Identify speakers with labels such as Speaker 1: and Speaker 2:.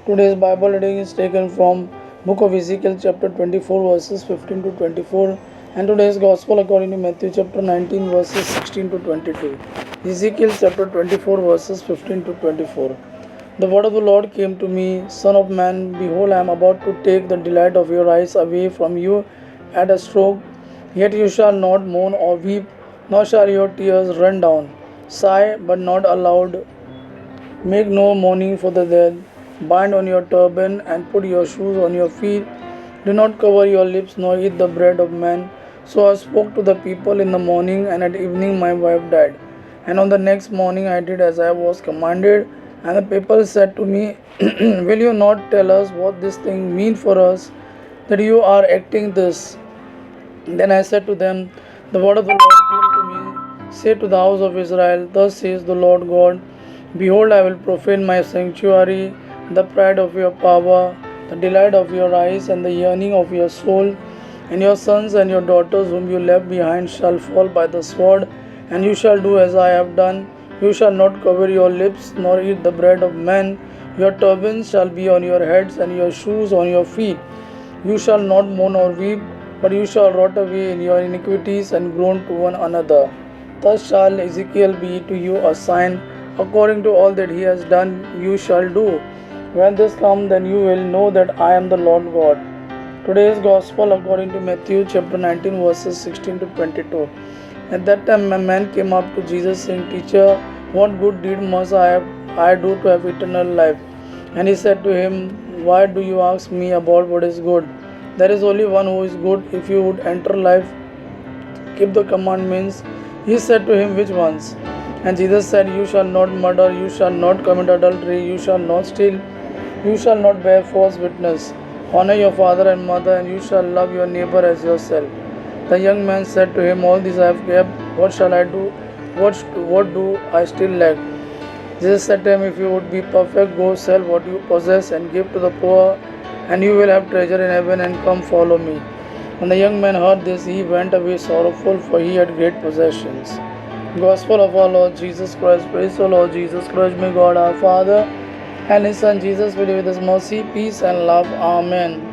Speaker 1: Today's Bible reading is taken from Book of Ezekiel chapter 24 verses 15 to 24 and today's Gospel according to Matthew chapter 19 verses 16 to 22. Ezekiel chapter 24 verses 15 to 24. The word of the Lord came to me, Son of man, behold, I am about to take the delight of your eyes away from you at a stroke. Yet you shall not mourn or weep, nor shall your tears run down. Sigh, but not aloud. Make no mourning for the dead. Bind on your turban and put your shoes on your feet. Do not cover your lips nor eat the bread of man. So I spoke to the people in the morning, and at evening my wife died. And on the next morning I did as I was commanded. And the people said to me, Will you not tell us what this thing means for us, that you are acting this? Then I said to them, The word of the Lord came to me, Say to the house of Israel, Thus says the Lord God, Behold, I will profane my sanctuary, the pride of your power, the delight of your eyes, and the yearning of your soul. And your sons and your daughters whom you left behind shall fall by the sword, and you shall do as I have done. You shall not cover your lips, nor eat the bread of men. Your turbans shall be on your heads, and your shoes on your feet. You shall not mourn or weep, but you shall rot away in your iniquities and groan to one another. Thus shall Ezekiel be to you a sign. According to all that he has done, you shall do. When this comes, then you will know that I am the Lord God. Today's Gospel according to Matthew chapter 19 verses 16 to 22. At that time a man came up to Jesus saying, Teacher, what good deed must I do to have eternal life? And he said to him, Why do you ask me about what is good? There is only one who is good. If you would enter life, keep the commandments. He said to him, Which ones? And Jesus said, You shall not murder, you shall not commit adultery, you shall not steal, you shall not bear false witness. Honor your father and mother, and you shall love your neighbor as yourself. The young man said to him, All these I have kept. What shall I do? What do I still lack? Jesus said to him, If you would be perfect, go sell what you possess and give to the poor, and you will have treasure in heaven, and come follow me. When the young man heard this, he went away sorrowful, for he had great possessions. Gospel of our Lord Jesus Christ. Praise the Lord Jesus Christ. May God our Father and His Son Jesus fill you with His mercy, peace, and love. Amen.